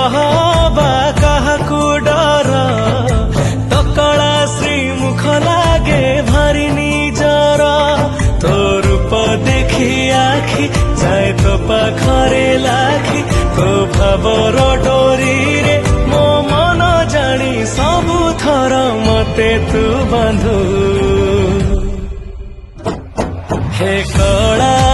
कहबा काहाकू डर तो कला श्रीमुख लागे भारी निजर तो रूप देखी आखि जाए तो पाखरे लाखि तो भावर डोरी रे मो मन जानी सबु थर मते तू बांधु हे कला